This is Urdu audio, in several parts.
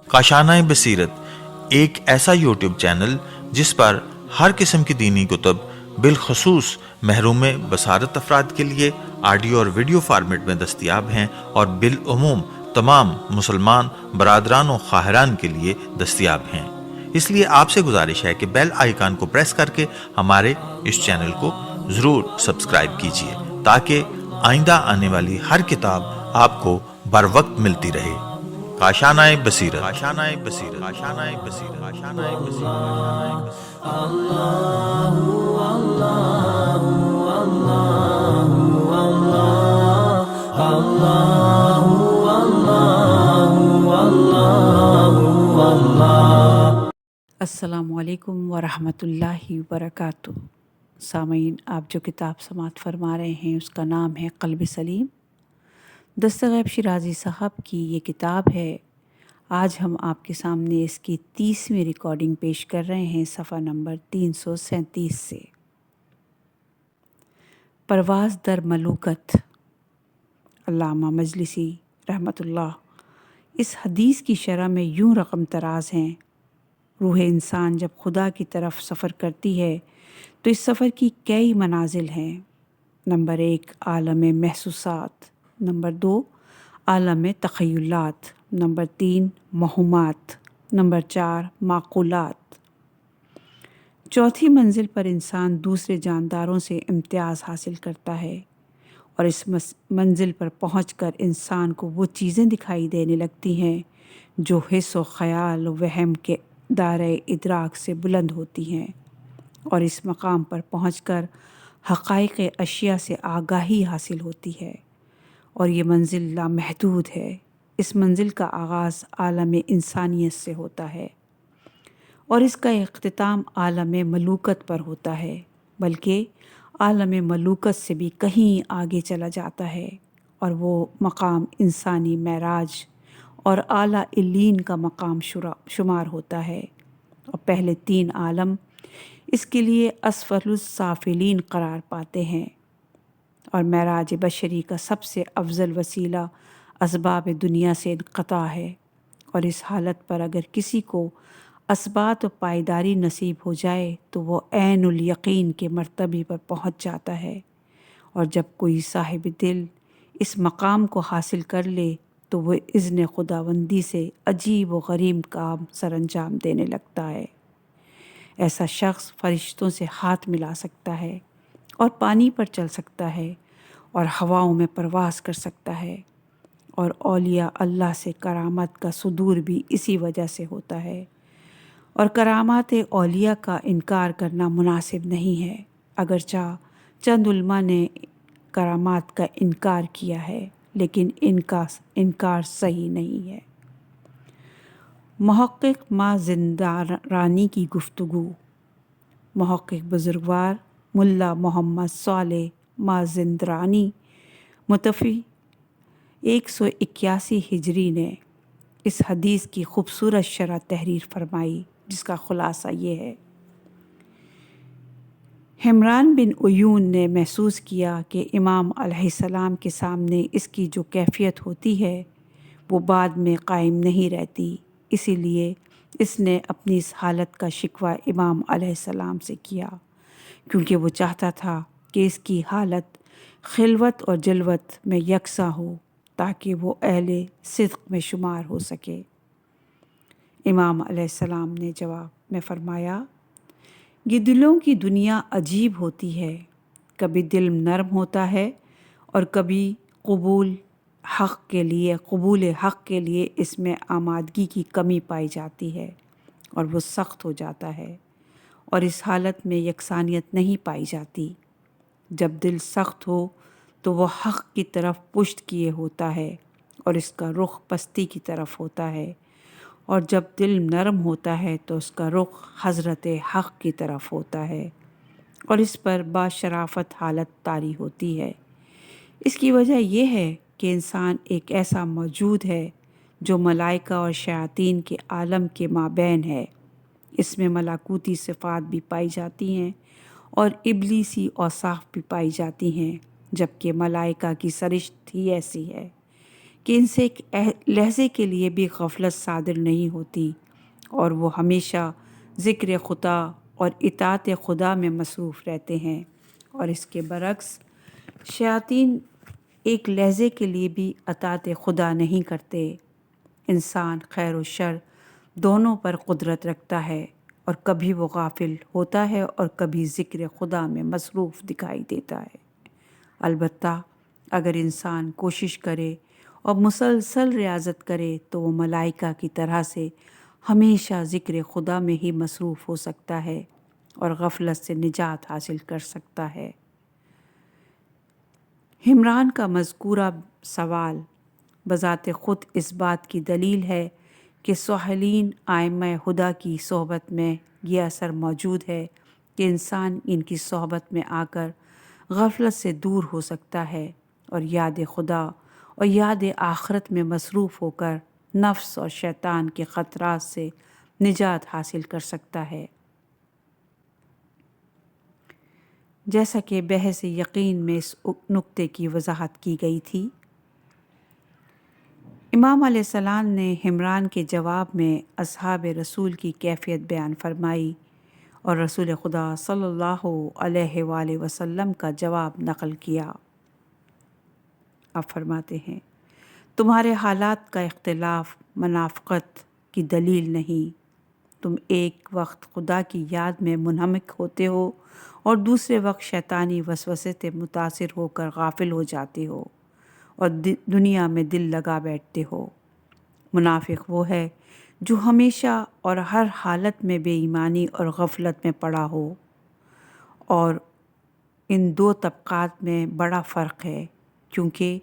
کاشانۂ بصیرت ایک ایسا یوٹیوب چینل جس پر ہر قسم کی دینی کتب بالخصوص محروم بصارت افراد کے لیے آڈیو اور ویڈیو فارمیٹ میں دستیاب ہیں اور بالعموم تمام مسلمان برادران و خواہران کے لیے دستیاب ہیں۔ اس لیے آپ سے گزارش ہے کہ بیل آئیکن کو پریس کر کے ہمارے اس چینل کو ضرور سبسکرائب کیجیے تاکہ آئندہ آنے والی ہر کتاب آپ کو بر وقت ملتی رہے۔ کاشانۂ بصیرت، کاشانۂ بصیرت، کاشانۂ بصیرت، کاشانۂ بصیرت۔ السلام علیکم ورحمۃ اللہ وبرکاتہ۔ سامعین، آپ جو کتاب سماعت فرما رہے ہیں اس کا نام ہے قلب سلیم۔ دستغیب شیرازی صاحب کی یہ کتاب ہے۔ آج ہم آپ کے سامنے اس کی 30ویں ریکارڈنگ پیش کر رہے ہیں، صفحہ نمبر 337 سے۔ پرواز در ملوکت، علامہ مجلسی رحمۃ اللہ۔ اس حدیث کی شرح میں یوں رقم تراز ہیں: روح انسان جب خدا کی طرف سفر کرتی ہے تو اس سفر کی کئی منازل ہیں۔ نمبر 1 عالم محسوسات، نمبر 2 عالم تخیلات، نمبر 3 موہومات، نمبر 4 معقولات۔ چوتھی منزل پر انسان دوسرے جانداروں سے امتیاز حاصل کرتا ہے، اور اس منزل پر پہنچ کر انسان کو وہ چیزیں دکھائی دینے لگتی ہیں جو حس و خیال و وہم کے دائرۂ ادراک سے بلند ہوتی ہیں، اور اس مقام پر پہنچ کر حقائق اشیاء سے آگاہی حاصل ہوتی ہے، اور یہ منزل لامحدود ہے۔ اس منزل کا آغاز عالم انسانیت سے ہوتا ہے اور اس کا اختتام عالم ملوکت پر ہوتا ہے، بلکہ عالم ملوکت سے بھی کہیں آگے چلا جاتا ہے، اور وہ مقام انسانی معراج اور اعلیٰ علیین کا مقام شمار ہوتا ہے، اور پہلے 3 عالم اس کے لیے اسفل السافلین قرار پاتے ہیں، اور معراج بشری کا سب سے افضل وسیلہ اسباب دنیا سے انقطاع ہے، اور اس حالت پر اگر کسی کو اثبات و پائیداری نصیب ہو جائے تو وہ عین الیقین کے مرتبے پر پہنچ جاتا ہے، اور جب کوئی صاحب دل اس مقام کو حاصل کر لے تو وہ اذن خداوندی سے عجیب و غریب کام سر انجام دینے لگتا ہے۔ ایسا شخص فرشتوں سے ہاتھ ملا سکتا ہے، اور پانی پر چل سکتا ہے، اور ہواؤں میں پرواز کر سکتا ہے، اور اولیاء اللہ سے کرامت کا صدور بھی اسی وجہ سے ہوتا ہے، اور کرامات اولیاء کا انکار کرنا مناسب نہیں ہے، اگرچہ چند علماء نے کرامات کا انکار کیا ہے، لیکن ان کا انکار صحیح نہیں ہے۔ محقق مازندرانی کی گفتگو۔ محقق بزرگوار ملا محمد صالح مازندرانی متوفی 181 ہجری نے اس حدیث کی خوبصورت شرح تحریر فرمائی، جس کا خلاصہ یہ ہے: حمران بن عیون نے محسوس کیا کہ امام علیہ السلام کے سامنے اس کی جو کیفیت ہوتی ہے وہ بعد میں قائم نہیں رہتی، اسی لیے اس نے اپنی اس حالت کا شکوہ امام علیہ السلام سے کیا، کیونکہ وہ چاہتا تھا کہ اس کی حالت خلوت اور جلوت میں یکساں ہو تاکہ وہ اہل صدق میں شمار ہو سکے۔ امام علیہ السلام نے جواب میں فرمایا: یہ دلوں کی دنیا عجیب ہوتی ہے، کبھی دل نرم ہوتا ہے اور کبھی قبول حق کے لیے اس میں آمادگی کی کمی پائی جاتی ہے اور وہ سخت ہو جاتا ہے، اور اس حالت میں یکسانیت نہیں پائی جاتی۔ جب دل سخت ہو تو وہ حق کی طرف پشت کیے ہوتا ہے اور اس کا رخ پستی کی طرف ہوتا ہے، اور جب دل نرم ہوتا ہے تو اس کا رخ حضرت حق کی طرف ہوتا ہے، اور اس پر باشرافت حالت طاری ہوتی ہے۔ اس کی وجہ یہ ہے کہ انسان ایک ایسا موجود ہے جو ملائکہ اور شیاطین کے عالم کے مابین ہے، اس میں ملکوتی صفات بھی پائی جاتی ہیں اور ابلیسی اوصاف بھی پائی جاتی ہیں، جبکہ ملائکہ کی سرشت ہی ایسی ہے کہ ان سے ایک لحظے کے لیے بھی غفلت صادر نہیں ہوتی اور وہ ہمیشہ ذکر خدا اور اطاعت خدا میں مصروف رہتے ہیں، اور اس کے برعکس شیاطین ایک لحظے کے لیے بھی اطاعت خدا نہیں کرتے۔ انسان خیر و شر دونوں پر قدرت رکھتا ہے، اور کبھی وہ غافل ہوتا ہے اور کبھی ذکر خدا میں مصروف دکھائی دیتا ہے۔ البتہ اگر انسان کوشش کرے اور مسلسل ریاضت کرے تو وہ ملائکہ کی طرح سے ہمیشہ ذکر خدا میں ہی مصروف ہو سکتا ہے اور غفلت سے نجات حاصل کر سکتا ہے۔ حمران کا مذکورہ سوال بذات خود اس بات کی دلیل ہے کہ صالحین ائمہ ہدیٰ کی صحبت میں یہ اثر موجود ہے کہ انسان ان کی صحبت میں آ کر غفلت سے دور ہو سکتا ہے اور یاد خدا اور یاد آخرت میں مصروف ہو کر نفس اور شیطان کے خطرات سے نجات حاصل کر سکتا ہے۔ جیسا کہ بحث یقین میں اس نقطے کی وضاحت کی گئی تھی، امام علیہ السلام نے حمران کے جواب میں اصحاب رسول کی کیفیت بیان فرمائی اور رسول خدا صلی اللہ علیہ وآلہ وسلم کا جواب نقل کیا۔ آپ فرماتے ہیں، تمہارے حالات کا اختلاف منافقت کی دلیل نہیں۔ تم ایک وقت خدا کی یاد میں منہمک ہوتے ہو اور دوسرے وقت شیطانی وسوسے سے متاثر ہو کر غافل ہو جاتے ہو اور دنیا میں دل لگا بیٹھتے ہو۔ منافق وہ ہے جو ہمیشہ اور ہر حالت میں بے ایمانی اور غفلت میں پڑا ہو، اور ان دو طبقات میں بڑا فرق ہے، کیونکہ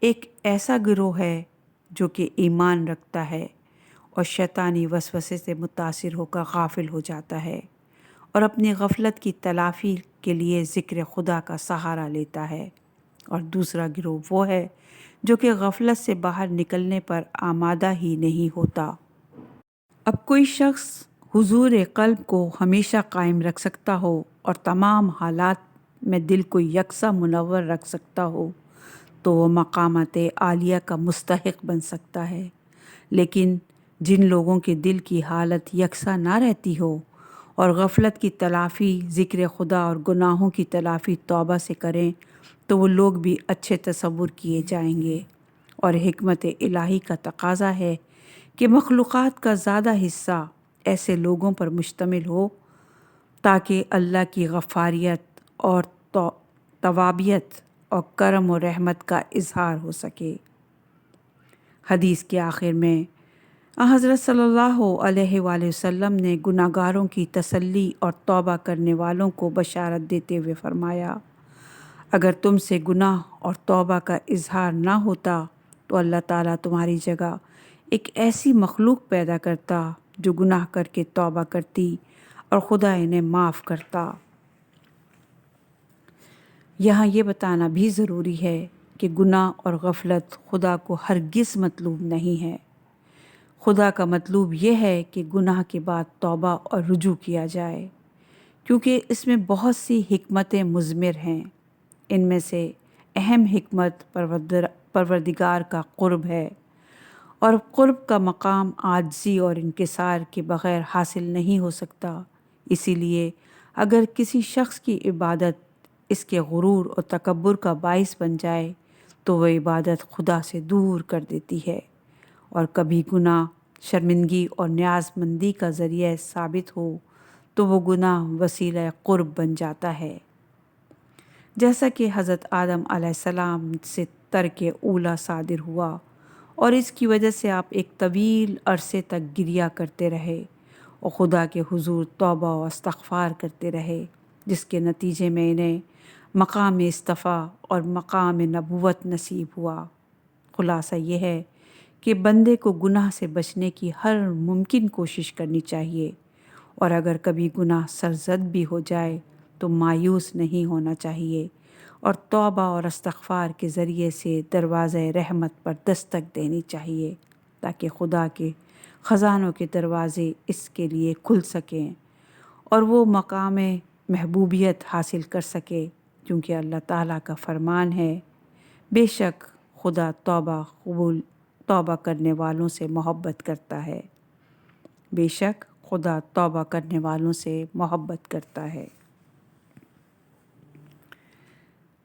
ایک ایسا گروہ ہے جو کہ ایمان رکھتا ہے اور شیطانی وسوسے سے متاثر ہو کر غافل ہو جاتا ہے اور اپنی غفلت کی تلافی کے لیے ذکر خدا کا سہارا لیتا ہے، اور دوسرا گروہ وہ ہے جو کہ غفلت سے باہر نکلنے پر آمادہ ہی نہیں ہوتا۔ اب کوئی شخص حضور قلب کو ہمیشہ قائم رکھ سکتا ہو اور تمام حالات میں دل کو یکساں منور رکھ سکتا ہو تو وہ مقامات عالیہ کا مستحق بن سکتا ہے، لیکن جن لوگوں کے دل کی حالت یکساں نہ رہتی ہو اور غفلت کی تلافی ذکر خدا اور گناہوں کی تلافی توبہ سے کریں تو وہ لوگ بھی اچھے تصور کیے جائیں گے، اور حکمت الہی کا تقاضا ہے کہ مخلوقات کا زیادہ حصہ ایسے لوگوں پر مشتمل ہو تاکہ اللہ کی غفاریت اور توابیت اور کرم و رحمت کا اظہار ہو سکے۔ حدیث کے آخر میں حضرت صلی اللہ علیہ وآلہ وسلم نے گناہ گاروں کی تسلی اور توبہ کرنے والوں کو بشارت دیتے ہوئے فرمایا، اگر تم سے گناہ اور توبہ کا اظہار نہ ہوتا تو اللہ تعالیٰ تمہاری جگہ ایک ایسی مخلوق پیدا کرتا جو گناہ کر کے توبہ کرتی اور خدا انہیں معاف کرتا۔ یہاں یہ بتانا بھی ضروری ہے کہ گناہ اور غفلت خدا کو ہرگز مطلوب نہیں ہے۔ خدا کا مطلوب یہ ہے کہ گناہ کے بعد توبہ اور رجوع کیا جائے، کیونکہ اس میں بہت سی حکمتیں مضمر ہیں۔ ان میں سے اہم حکمت پروردگار کا قرب ہے، اور قرب کا مقام عاجزی اور انکسار کے بغیر حاصل نہیں ہو سکتا۔ اسی لیے اگر کسی شخص کی عبادت اس کے غرور اور تکبر کا باعث بن جائے تو وہ عبادت خدا سے دور کر دیتی ہے، اور کبھی گناہ شرمندگی اور نیاز مندی کا ذریعہ ثابت ہو تو وہ گناہ وسیلہ قرب بن جاتا ہے، جیسا کہ حضرت آدم علیہ السلام سے ترک اولیٰ صادر ہوا اور اس کی وجہ سے آپ ایک طویل عرصے تک گریہ کرتے رہے اور خدا کے حضور توبہ و استغفار کرتے رہے، جس کے نتیجے میں انہیں مقام اصطفیٰ اور مقام نبوت نصیب ہوا۔ خلاصہ یہ ہے کہ بندے کو گناہ سے بچنے کی ہر ممکن کوشش کرنی چاہیے، اور اگر کبھی گناہ سرزد بھی ہو جائے تو مایوس نہیں ہونا چاہیے اور توبہ اور استغفار کے ذریعے سے دروازہ رحمت پر دستک دینی چاہیے تاکہ خدا کے خزانوں کے دروازے اس کے لیے کھل سکیں اور وہ مقام محبوبیت حاصل کر سکے، کیونکہ اللہ تعالیٰ کا فرمان ہے بے شک خدا توبہ کرنے والوں سے محبت کرتا ہے، بے شک خدا توبہ کرنے والوں سے محبت کرتا ہے۔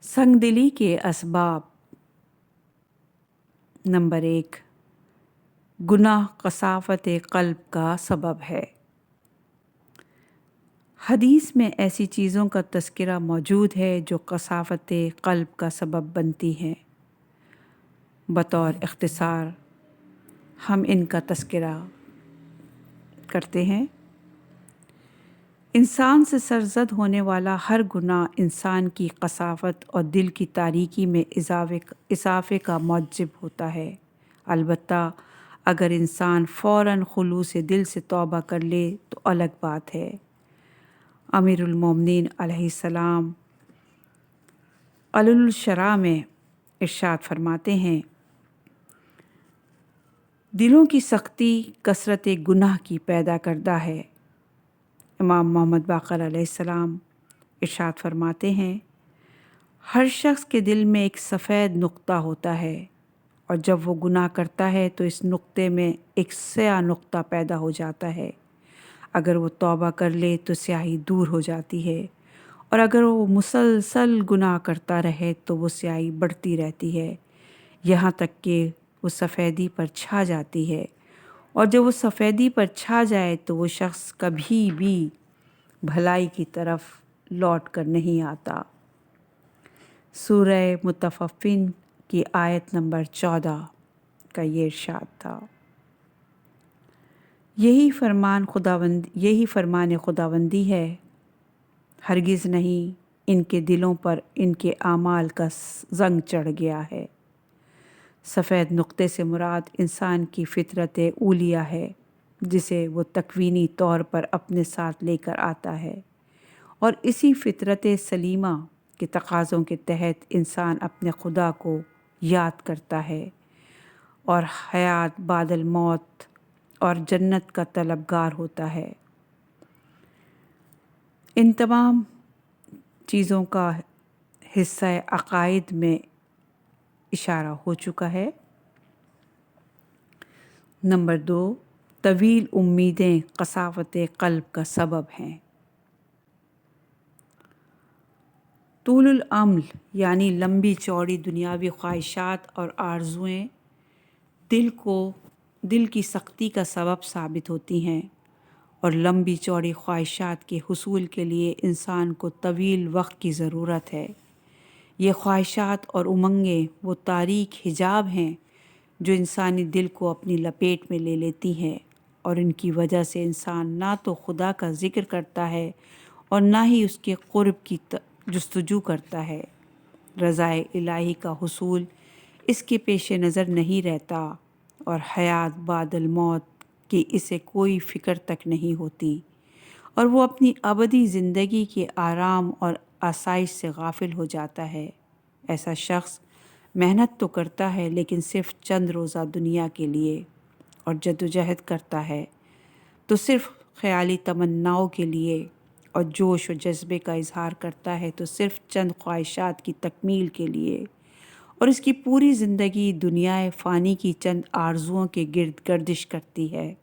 سنگ دلی کے اسباب۔ نمبر 1، گناہ قساوت قلب کا سبب ہے۔ حدیث میں ایسی چیزوں کا تذکرہ موجود ہے جو قساوت قلب کا سبب بنتی ہیں۔ بطور اختصار ہم ان کا تذکرہ کرتے ہیں۔ انسان سے سرزد ہونے والا ہر گناہ انسان کی قساوت اور دل کی تاریکی میں اضافے کا موجب ہوتا ہے، البتہ اگر انسان فوراً خلوص دل سے توبہ کر لے تو الگ بات ہے۔ امیر المومنین علیہ السلام علل الشرع میں ارشاد فرماتے ہیں، دلوں کی سختی کثرت گناہ کی پیدا کردہ ہے۔ امام محمد باقر علیہ السلام ارشاد فرماتے ہیں، ہر شخص کے دل میں ایک سفید نقطہ ہوتا ہے اور جب وہ گناہ کرتا ہے تو اس نقطے میں ایک سیاہ نقطہ پیدا ہو جاتا ہے۔ اگر وہ توبہ کر لے تو سیاہی دور ہو جاتی ہے، اور اگر وہ مسلسل گناہ کرتا رہے تو وہ سیاہی بڑھتی رہتی ہے، یہاں تک کہ وہ سفیدی پر چھا جاتی ہے، اور جب وہ سفیدی پر چھا جائے تو وہ شخص کبھی بھی بھلائی کی طرف لوٹ کر نہیں آتا۔ سورہ مطففین کی آیت نمبر 14 کا یہ ارشاد تھا۔ یہی فرمان خداوندی ہے، ہرگز نہیں ان کے دلوں پر ان کے اعمال کا زنگ چڑھ گیا ہے۔ سفید نقطے سے مراد انسان کی فطرت اولیہ ہے، جسے وہ تکوینی طور پر اپنے ساتھ لے کر آتا ہے، اور اسی فطرت سلیمہ کے تقاضوں کے تحت انسان اپنے خدا کو یاد کرتا ہے اور حیات بعد الموت اور جنت کا طلبگار ہوتا ہے۔ ان تمام چیزوں کا حصہ عقائد میں اشارہ ہو چکا ہے۔ نمبر 2، طویل امیدیں قساوت قلب کا سبب ہیں۔ طول العمل یعنی لمبی چوڑی دنیاوی خواہشات اور آرزوئیں دل کی سختی کا سبب ثابت ہوتی ہیں، اور لمبی چوڑی خواہشات کے حصول کے لیے انسان کو طویل وقت کی ضرورت ہے۔ یہ خواہشات اور امنگیں وہ تاریک حجاب ہیں جو انسانی دل کو اپنی لپیٹ میں لے لیتی ہیں، اور ان کی وجہ سے انسان نہ تو خدا کا ذکر کرتا ہے اور نہ ہی اس کے قرب کی جستجو کرتا ہے۔ رضائے الہی کا حصول اس کے پیش نظر نہیں رہتا، اور حیات بعد الموت کی اسے کوئی فکر تک نہیں ہوتی، اور وہ اپنی ابدی زندگی کے آرام اور آسائش سے غافل ہو جاتا ہے۔ ایسا شخص محنت تو کرتا ہے لیکن صرف چند روزہ دنیا کے لیے، اور جدوجہد کرتا ہے تو صرف خیالی تمناؤں کے لیے، اور جوش و جذبے کا اظہار کرتا ہے تو صرف چند خواہشات کی تکمیل کے لیے، اور اس کی پوری زندگی دنیا فانی کی چند آرزوؤں کے گرد گردش کرتی ہے۔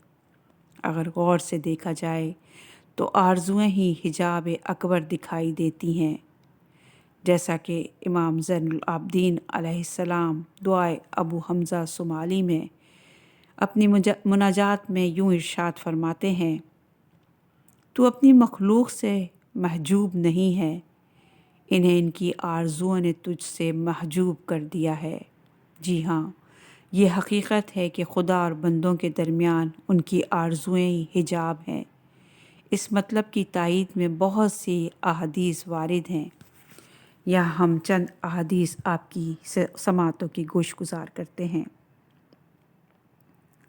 اگر غور سے دیکھا جائے تو آرزوئیں ہی حجاب اکبر دکھائی دیتی ہیں، جیسا کہ امام زین العابدین علیہ السلام دعائے ابو حمزہ صومالی میں اپنی مناجات میں یوں ارشاد فرماتے ہیں، تو اپنی مخلوق سے محجوب نہیں ہے، انہیں ان کی آرزوؤں نے تجھ سے محجوب کر دیا ہے۔ جی ہاں، یہ حقیقت ہے کہ خدا اور بندوں کے درمیان ان کی آرزوئیں ہی حجاب ہیں۔ اس مطلب کی تائید میں بہت سی احادیث وارد ہیں۔ یہاں ہم چند احادیث آپ کی سماعتوں کی گوش گزار کرتے ہیں۔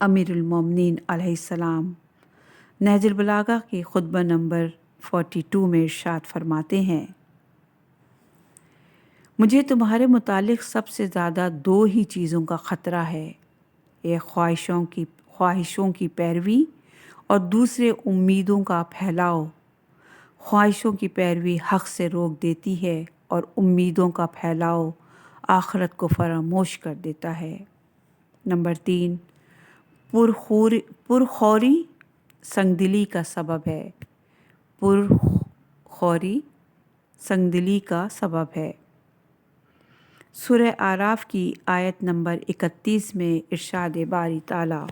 امیر المومنین علیہ السلام نہج البلاغہ کے خطبہ نمبر 42 میں ارشاد فرماتے ہیں، مجھے تمہارے متعلق سب سے زیادہ 2 ہی چیزوں کا خطرہ ہے، ایک خواہشوں کی پیروی اور دوسرے امیدوں کا پھیلاؤ۔ خواہشوں کی پیروی حق سے روک دیتی ہے اور امیدوں کا پھیلاؤ آخرت کو فراموش کر دیتا ہے۔ نمبر 3، پرخوری سنگدلی کا سبب ہے۔ پرخوری سنگدلی کا سبب ہے۔ سورہ اعراف کی آیت نمبر 31 میں ارشاد باری تعالیٰ،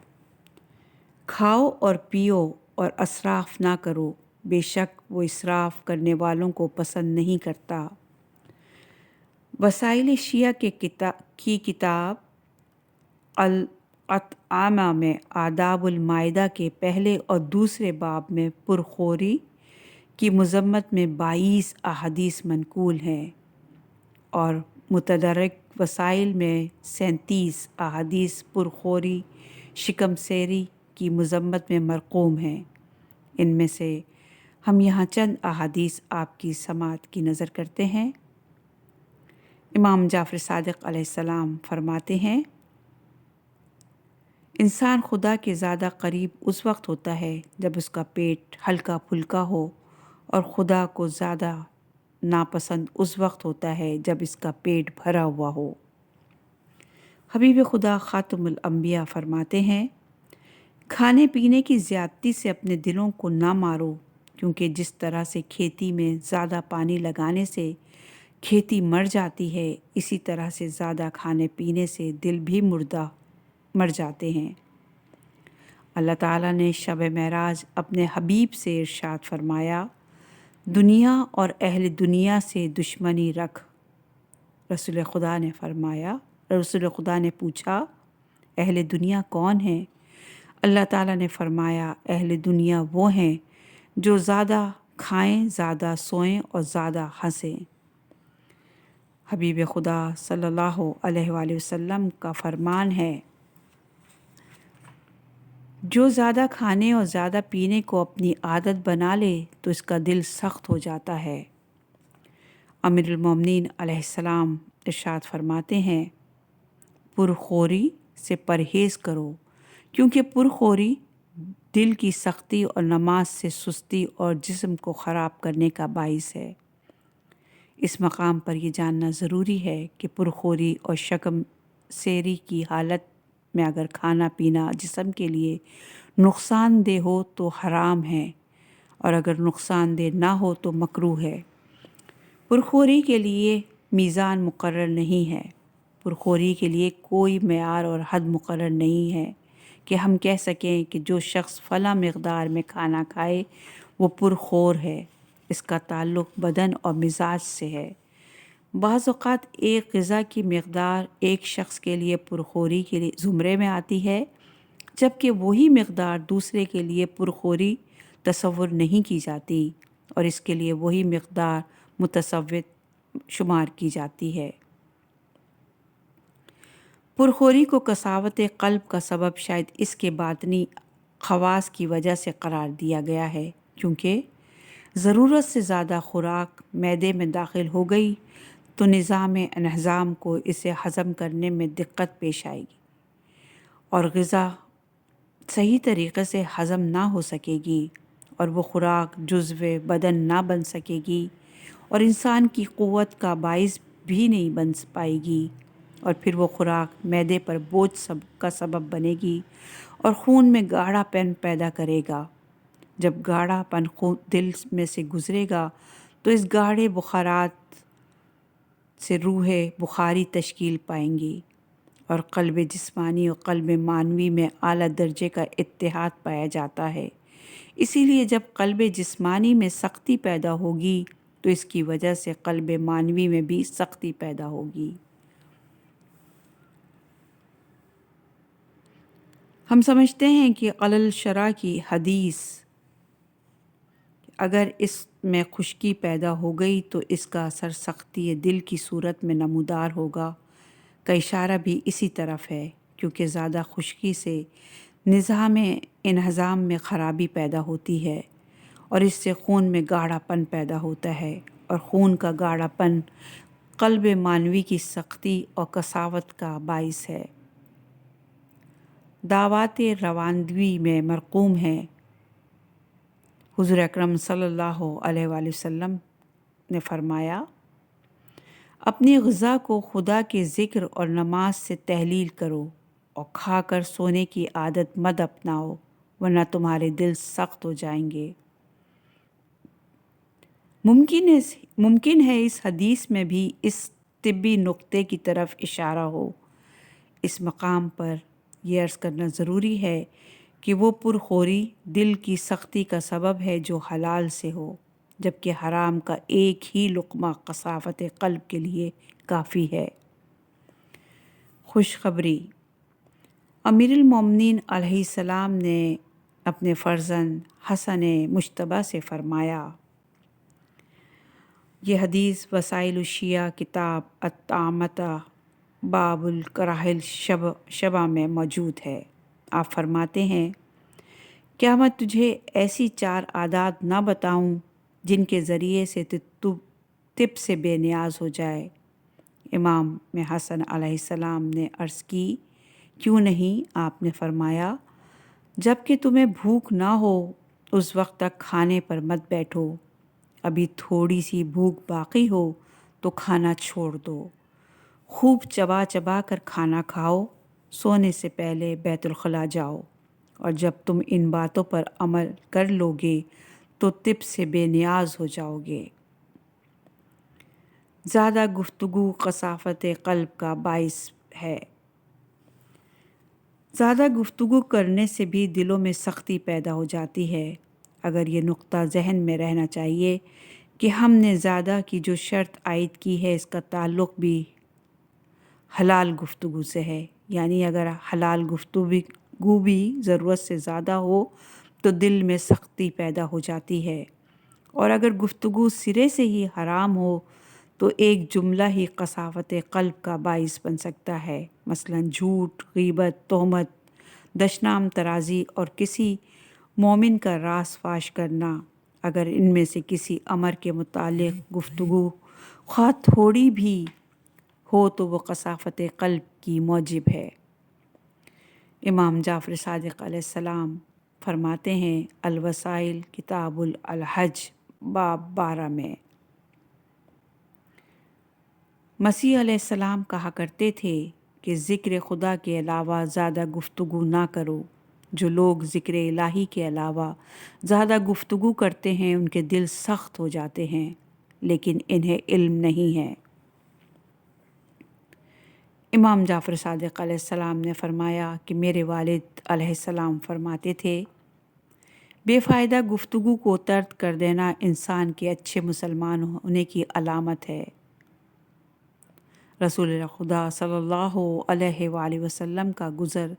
کھاؤ اور پیو اور اسراف نہ کرو، بے شک وہ اسراف کرنے والوں کو پسند نہیں کرتا۔ وسائل شیعہ کی کتاب الاطعمہ میں آداب المائدہ کے پہلے اور دوسرے باب میں پرخوری کی مذمت میں 22 احادیث منقول ہیں اور متدرک وسائل میں 37 احادیث پرخوری شکم سیری کی مذمت میں مرقوم ہیں۔ ان میں سے ہم یہاں چند احادیث آپ کی سماعت کی نظر کرتے ہیں۔ امام جعفر صادق علیہ السلام فرماتے ہیں، انسان خدا کے زیادہ قریب اس وقت ہوتا ہے جب اس کا پیٹ ہلکا پھلکا ہو، اور خدا کو زیادہ ناپسند اس وقت ہوتا ہے جب اس کا پیٹ بھرا ہوا ہو۔ حبیب خدا خاتم الانبیاء فرماتے ہیں، کھانے پینے کی زیادتی سے اپنے دلوں کو نہ مارو، کیونکہ جس طرح سے کھیتی میں زیادہ پانی لگانے سے کھیتی مر جاتی ہے، اسی طرح سے زیادہ کھانے پینے سے دل بھی مر جاتے ہیں۔ اللہ تعالیٰ نے شب معراج اپنے حبیب سے ارشاد فرمایا، دنیا اور اہل دنیا سے دشمنی رکھ۔ رسول خدا نے پوچھا، اہل دنیا کون ہیں؟ اللہ تعالیٰ نے فرمایا، اہل دنیا وہ ہیں جو زیادہ کھائیں، زیادہ سوئیں اور زیادہ ہنسیں۔ حبیب خدا صلی اللہ علیہ وآلہ وسلم کا فرمان ہے، جو زیادہ کھانے اور زیادہ پینے کو اپنی عادت بنا لے تو اس کا دل سخت ہو جاتا ہے۔ امیر المومنین علیہ السلام ارشاد فرماتے ہیں، پرخوری سے پرہیز کرو، کیونکہ پرخوری دل کی سختی اور نماز سے سستی اور جسم کو خراب کرنے کا باعث ہے۔ اس مقام پر یہ جاننا ضروری ہے کہ پرخوری اور شکم سیری کی حالت میں اگر کھانا پینا جسم کے لیے نقصان دہ ہو تو حرام ہے، اور اگر نقصان دہ نہ ہو تو مکروہ ہے۔ پرخوری کے لیے میزان مقرر نہیں ہے۔ پرخوری کے لیے کوئی معیار اور حد مقرر نہیں ہے کہ ہم کہہ سکیں کہ جو شخص فلاں مقدار میں کھانا کھائے وہ پرخور ہے۔ اس کا تعلق بدن اور مزاج سے ہے۔ بعض اوقات ایک غذا کی مقدار ایک شخص کے لیے پرخوری کے لیے زمرے میں آتی ہے، جبکہ وہی مقدار دوسرے کے لیے پرخوری تصور نہیں کی جاتی، اور اس کے لیے وہی مقدار متصوت شمار کی جاتی ہے۔ پرخوری کو قساوت قلب کا سبب شاید اس کے باطنی خواص کی وجہ سے قرار دیا گیا ہے، کیونکہ ضرورت سے زیادہ خوراک معدے میں داخل ہو گئی تو نظام انہضام کو اسے ہضم کرنے میں دقت پیش آئے گی، اور غذا صحیح طریقے سے ہضم نہ ہو سکے گی، اور وہ خوراک جزو بدن نہ بن سکے گی، اور انسان کی قوت کا باعث بھی نہیں بن پائے گی، اور پھر وہ خوراک معدے پر بوجھ کا سبب بنے گی اور خون میں گاڑھا پن پیدا کرے گا۔ جب گاڑھا پن دل میں سے گزرے گا تو اس گاڑھے بخارات سے روح بخاری تشکیل پائیں گی، اور قلب جسمانی اور قلب معنوی میں اعلیٰ درجے کا اتحاد پایا جاتا ہے۔ اسی لیے جب قلب جسمانی میں سختی پیدا ہوگی تو اس کی وجہ سے قلب معنوی میں بھی سختی پیدا ہوگی۔ ہم سمجھتے ہیں کہ قلل شرع کی حدیث اگر اس میں خشکی پیدا ہو گئی تو اس کا اثر سختی دل کی صورت میں نمودار ہوگا، کا اشارہ بھی اسی طرف ہے، کیونکہ زیادہ خشکی سے نظام انہضام میں خرابی پیدا ہوتی ہے، اور اس سے خون میں گاڑھا پن پیدا ہوتا ہے، اور خون کا گاڑھا پن قلب معنوی کی سختی اور قساوت کا باعث ہے۔ دعوات رواندوی میں مرقوم ہے، حضور اکرم صلی اللہ علیہ وآلہ وسلم نے فرمایا، اپنی غذا کو خدا کے ذکر اور نماز سے تحلیل کرو اور کھا کر سونے کی عادت مت اپناؤ ورنہ تمہارے دل سخت ہو جائیں گے۔ ممکن ہے اس حدیث میں بھی اس طبی نقطے کی طرف اشارہ ہو۔ اس مقام پر یہ عرض کرنا ضروری ہے کہ وہ پرخوری دل کی سختی کا سبب ہے جو حلال سے ہو، جبکہ حرام کا ایک ہی لقمہ قساوت قلب کے لیے کافی ہے۔ خوشخبری: امیر المومنین علیہ السلام نے اپنے فرزند حسن مجتبیٰ سے فرمایا۔ یہ حدیث وسائل الشیعہ کتاب الطعامۃ باب الکراہ الشبع میں موجود ہے۔ آپ فرماتے ہیں، کیا میں تجھے ایسی 4 عادات نہ بتاؤں جن کے ذریعے سے تو طب سے بے نیاز ہو جائے؟ امام حسن علیہ السلام نے عرض کی، کیوں نہیں؟ آپ نے فرمایا، جب کہ تمہیں بھوک نہ ہو اس وقت تک کھانے پر مت بیٹھو، ابھی تھوڑی سی بھوک باقی ہو تو کھانا چھوڑ دو، خوب چبا چبا کر کھانا کھاؤ، سونے سے پہلے بیت الخلاء جاؤ، اور جب تم ان باتوں پر عمل کر لو گے تو طب سے بے نیاز ہو جاؤ گے۔ زیادہ گفتگو قساوت قلب کا باعث ہے۔ زیادہ گفتگو کرنے سے بھی دلوں میں سختی پیدا ہو جاتی ہے۔ اگر یہ نقطہ ذہن میں رہنا چاہیے کہ ہم نے زیادہ کی جو شرط عائد کی ہے اس کا تعلق بھی حلال گفتگو سے ہے، یعنی اگر حلال گفتگو بھی ضرورت سے زیادہ ہو تو دل میں سختی پیدا ہو جاتی ہے، اور اگر گفتگو سرے سے ہی حرام ہو تو ایک جملہ ہی قساوت قلب کا باعث بن سکتا ہے، مثلا جھوٹ، غیبت، تہمت، دشنام ترازی اور کسی مومن کا راز فاش کرنا۔ اگر ان میں سے کسی امر کے متعلق گفتگو خواہ تھوڑی بھی ہو تو وہ قساوت قلب کی موجب ہے۔ امام جعفر صادق علیہ السلام فرماتے ہیں، الوسائل کتاب الحج باب 12 میں، مسیح علیہ السلام کہا کرتے تھے کہ ذکر خدا کے علاوہ زیادہ گفتگو نہ کرو۔ جو لوگ ذکر الہی کے علاوہ زیادہ گفتگو کرتے ہیں ان کے دل سخت ہو جاتے ہیں، لیکن انہیں علم نہیں ہے۔ امام جعفر صادق علیہ السلام نے فرمایا کہ میرے والد علیہ السلام فرماتے تھے، بے فائدہ گفتگو کو ترک کر دینا انسان کے اچھے مسلمان ہونے کی علامت ہے۔ رسول خدا صلی اللہ علیہ وآلہ وسلم کا گزر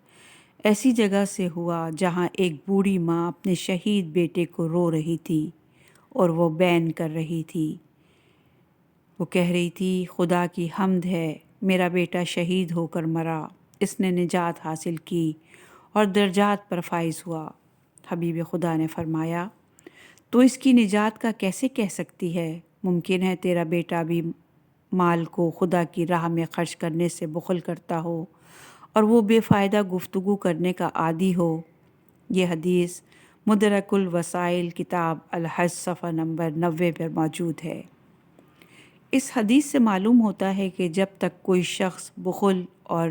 ایسی جگہ سے ہوا جہاں ایک بوڑھی ماں اپنے شہید بیٹے کو رو رہی تھی اور وہ بین کر رہی تھی۔ وہ کہہ رہی تھی، خدا کی حمد ہے، میرا بیٹا شہید ہو کر مرا، اس نے نجات حاصل کی اور درجات پر فائز ہوا۔ حبیب خدا نے فرمایا، تو اس کی نجات کا کیسے کہہ سکتی ہے؟ ممکن ہے تیرا بیٹا بھی مال کو خدا کی راہ میں خرچ کرنے سے بخل کرتا ہو اور وہ بے فائدہ گفتگو کرنے کا عادی ہو۔ یہ حدیث مدرک الوسائل کتاب الحج صفحہ نمبر 90 پر موجود ہے۔ اس حدیث سے معلوم ہوتا ہے کہ جب تک کوئی شخص بخل اور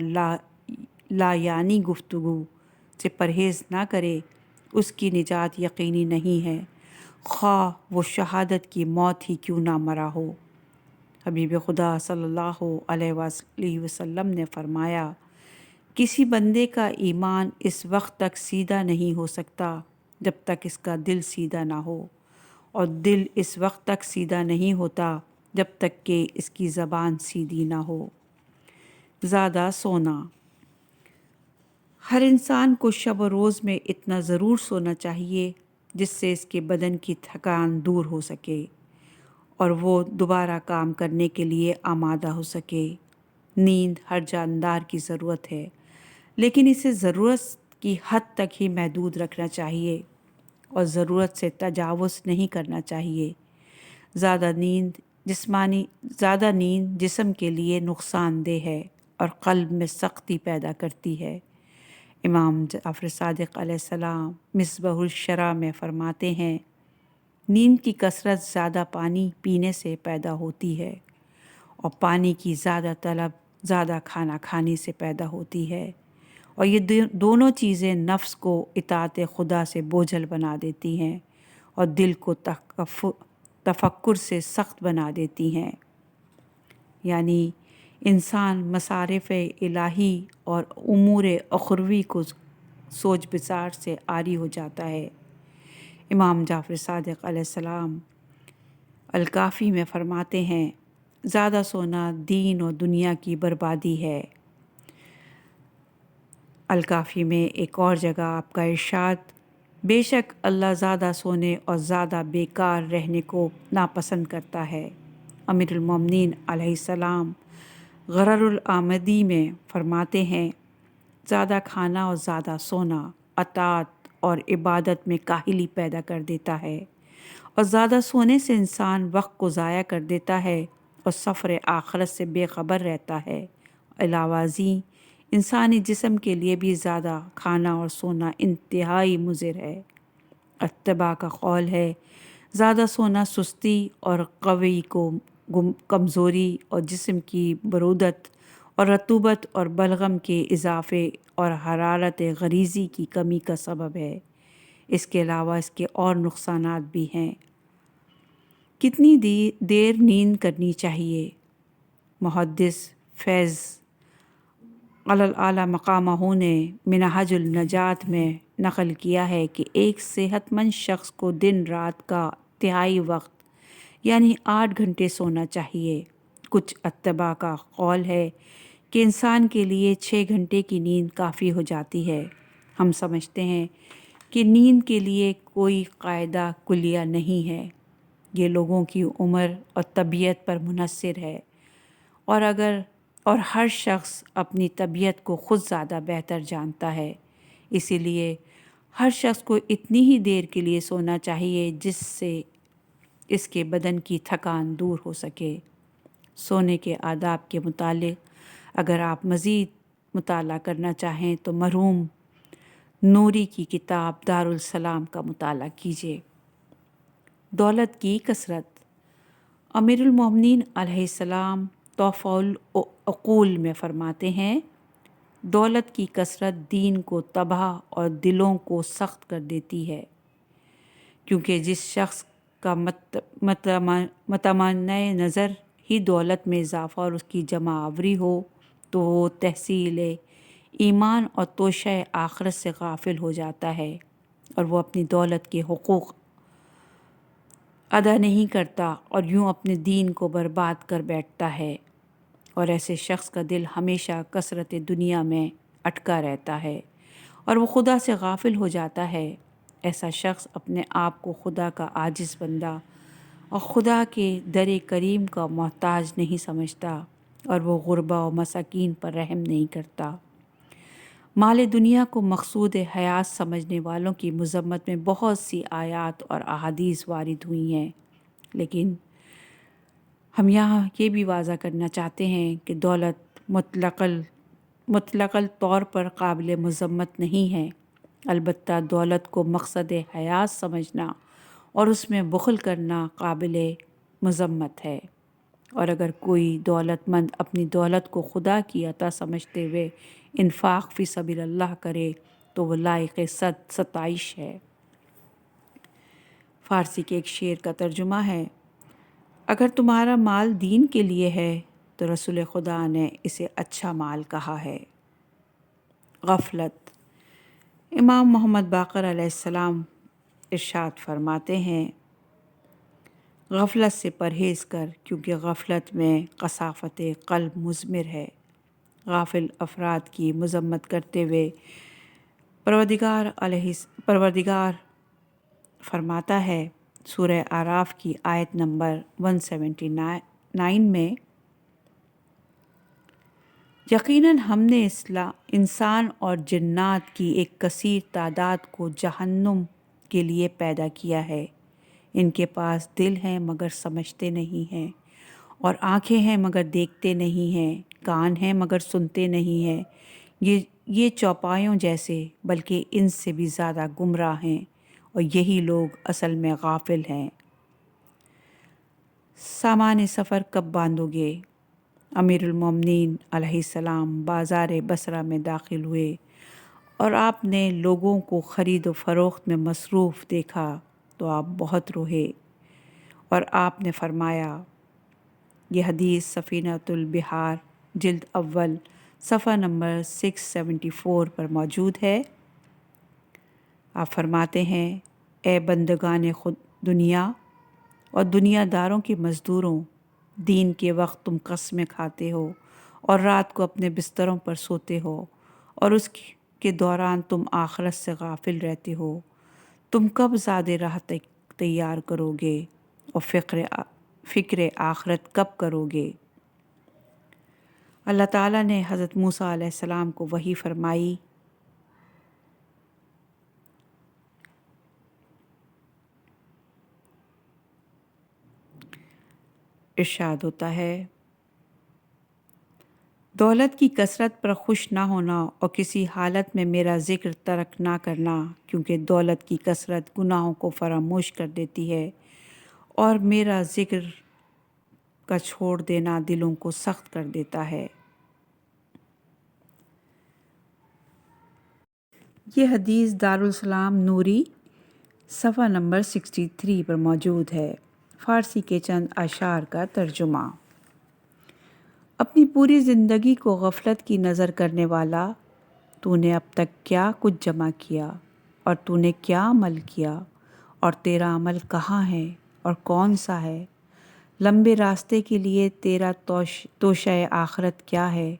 لا یعنی گفتگو سے پرہیز نہ کرے اس کی نجات یقینی نہیں ہے، خواہ وہ شہادت کی موت ہی کیوں نہ مرا ہو۔ حبیب خدا صلی اللہ علیہ وآلہ وسلم نے فرمایا، کسی بندے کا ایمان اس وقت تک سیدھا نہیں ہو سکتا جب تک اس کا دل سیدھا نہ ہو، اور دل اس وقت تک سیدھا نہیں ہوتا جب تک کہ اس کی زبان سیدھی نہ ہو۔ زیادہ سونا: ہر انسان کو شب و روز میں اتنا ضرور سونا چاہیے جس سے اس کے بدن کی تھکان دور ہو سکے اور وہ دوبارہ کام کرنے کے لیے آمادہ ہو سکے۔ نیند ہر جاندار کی ضرورت ہے، لیکن اسے ضرورت کی حد تک ہی محدود رکھنا چاہیے اور ضرورت سے تجاوز نہیں کرنا چاہیے۔ زیادہ نیند جسم کے لیے نقصان دہ ہے اور قلب میں سختی پیدا کرتی ہے۔ امام جعفر صادق علیہ السلام مصباح الشرع میں فرماتے ہیں، نیند کی کثرت زیادہ پانی پینے سے پیدا ہوتی ہے اور پانی کی زیادہ طلب زیادہ کھانا کھانے سے پیدا ہوتی ہے، اور یہ دونوں چیزیں نفس کو اطاعت خدا سے بوجھل بنا دیتی ہیں اور دل کو تفکر سے سخت بنا دیتی ہیں۔ یعنی انسان مصارف الہی اور امور اخروی کو سوچ بچار سے عاری ہو جاتا ہے۔ امام جعفر صادق علیہ السلام الکافی میں فرماتے ہیں، زیادہ سونا دین اور دنیا کی بربادی ہے۔ الکافی میں ایک اور جگہ آپ کا ارشاد، بے شک اللہ زیادہ سونے اور زیادہ بیکار رہنے کو ناپسند کرتا ہے۔ امیر المومنین علیہ السلام غرر العامدی میں فرماتے ہیں، زیادہ کھانا اور زیادہ سونا اطاعت اور عبادت میں کاہلی پیدا کر دیتا ہے، اور زیادہ سونے سے انسان وقت کو ضائع کر دیتا ہے اور سفر آخرت سے بے خبر رہتا ہے۔ علاوہ ازیں انسانی جسم کے لیے بھی زیادہ کھانا اور سونا انتہائی مضر ہے۔ اتباع کا قول ہے، زیادہ سونا سستی اور قوی کو کمزوری اور جسم کی برودت اور رطوبت اور بلغم کے اضافے اور حرارت غریزی کی کمی کا سبب ہے۔ اس کے علاوہ اس کے اور نقصانات بھی ہیں۔ کتنی دیر نیند کرنی چاہیے؟ محدث فیض اعلی مقامہ نے منہاج النجات میں نقل کیا ہے کہ ایک صحت مند شخص کو دن رات کا تہائی وقت یعنی 8 گھنٹے سونا چاہیے۔ کچھ اتباع کا قول ہے کہ انسان کے لیے 6 گھنٹے کی نیند کافی ہو جاتی ہے۔ ہم سمجھتے ہیں کہ نیند کے لیے کوئی قاعدہ کلیہ نہیں ہے، یہ لوگوں کی عمر اور طبیعت پر منحصر ہے، اور ہر شخص اپنی طبیعت کو خود زیادہ بہتر جانتا ہے۔ اسی لیے ہر شخص کو اتنی ہی دیر کے لیے سونا چاہیے جس سے اس کے بدن کی تھکان دور ہو سکے۔ سونے کے آداب کے متعلق اگر آپ مزید مطالعہ کرنا چاہیں تو مرحوم نوری کی کتاب دارالسلام کا مطالعہ کیجیے۔ دولت کی کثرت۔ امیر المومنین علیہ السلام تحفہ العقول میں فرماتے ہیں، دولت کی کثرت دین کو تباہ اور دلوں کو سخت کر دیتی ہے، کیونکہ جس شخص کا متمنع نظر ہی دولت میں اضافہ اور اس کی جمع آوری ہو تو وہ تحصیل ایمان اور توشہ آخرت سے غافل ہو جاتا ہے، اور وہ اپنی دولت کے حقوق ادا نہیں کرتا اور یوں اپنے دین کو برباد کر بیٹھتا ہے، اور ایسے شخص کا دل ہمیشہ کثرت دنیا میں اٹکا رہتا ہے اور وہ خدا سے غافل ہو جاتا ہے۔ ایسا شخص اپنے آپ کو خدا کا عاجز بندہ اور خدا کے در کریم کا محتاج نہیں سمجھتا، اور وہ غربا و مساکین پر رحم نہیں کرتا۔ مال دنیا کو مقصود حیات سمجھنے والوں کی مذمت میں بہت سی آیات اور احادیث وارد ہوئی ہیں، لیکن ہم یہاں یہ بھی واضح کرنا چاہتے ہیں کہ دولت مطلقاً طور پر قابل مذمت نہیں ہے، البتہ دولت کو مقصد حیات سمجھنا اور اس میں بخل کرنا قابل مذمت ہے، اور اگر کوئی دولت مند اپنی دولت کو خدا کی عطا سمجھتے ہوئے انفاق فی سبیل اللہ کرے تو وہ لائق ستائش ہے۔ فارسی کے ایک شعر کا ترجمہ ہے، اگر تمہارا مال دین کے لیے ہے تو رسول خدا نے اسے اچھا مال کہا ہے۔ غفلت۔ امام محمد باقر علیہ السلام ارشاد فرماتے ہیں، غفلت سے پرہیز کر کیونکہ غفلت میں کثافت قلب مضمر ہے۔ غافل افراد کی مذمت کرتے ہوئے پروردگار فرماتا ہے سورہ اعراف کی آیت نمبر 179 میں، یقیناً ہم نے انسان اور جنات کی ایک کثیر تعداد کو جہنم کے لیے پیدا کیا ہے، ان کے پاس دل ہیں مگر سمجھتے نہیں ہیں، اور آنکھیں ہیں مگر دیکھتے نہیں ہیں، کان ہیں مگر سنتے نہیں ہیں، یہ چوپایوں جیسے بلکہ ان سے بھی زیادہ گمراہ ہیں، اور یہی لوگ اصل میں غافل ہیں۔ سامان سفر کب باندھو گے؟ امیر المومنین علیہ السلام بازار بصرہ میں داخل ہوئے اور آپ نے لوگوں کو خرید و فروخت میں مصروف دیکھا تو آپ بہت روئے اور آپ نے فرمایا، یہ حدیث سفینۃ البحار جلد اول صفحہ نمبر 674 پر موجود ہے۔ آپ فرماتے ہیں، اے بندگان خود دنیا اور دنیا داروں کے مزدوروں، دین کے وقت تم قسمیں کھاتے ہو اور رات کو اپنے بستروں پر سوتے ہو اور اس کے دوران تم آخرت سے غافل رہتے ہو۔ تم کب زاد راہ تیار کرو گے اور فکر آخرت کب کرو گے؟ اللہ تعالیٰ نے حضرت موسیٰ علیہ السلام کو وحی فرمائی۔ ارشاد ہوتا ہے، دولت کی کثرت پر خوش نہ ہونا اور کسی حالت میں میرا ذکر ترک نہ کرنا، کیونکہ دولت کی کثرت گناہوں کو فراموش کر دیتی ہے اور میرا ذکر کا چھوڑ دینا دلوں کو سخت کر دیتا ہے۔ یہ حدیث دارالسلام نوری صفحہ نمبر 63 پر موجود ہے۔ فارسی کے چند اشعار کا ترجمہ۔ اپنی پوری زندگی کو غفلت کی نظر کرنے والا، تو نے اب تک کیا کچھ جمع کیا اور تو نے کیا عمل کیا اور تیرا عمل کہاں ہے اور کون سا ہے؟ لمبے راستے کے لیے تیرا توشہ آخرت کیا ہے؟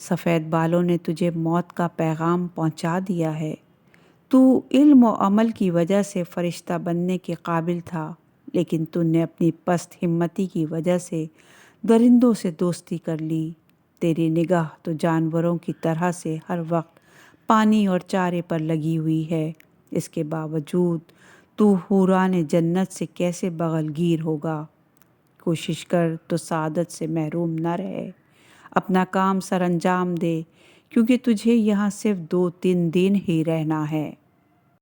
سفید بالوں نے تجھے موت کا پیغام پہنچا دیا ہے۔ تو علم و عمل کی وجہ سے فرشتہ بننے کے قابل تھا، لیکن تو نے اپنی پست ہمتی کی وجہ سے درندوں سے دوستی کر لی۔ تیری نگاہ تو جانوروں کی طرح سے ہر وقت پانی اور چارے پر لگی ہوئی ہے، اس کے باوجود تو حوران جنت سے کیسے بغل گیر ہوگا؟ کوشش کر تو سعادت سے محروم نہ رہے۔ اپنا کام سر انجام دے، کیونکہ تجھے یہاں صرف 2-3 دن ہی رہنا ہے۔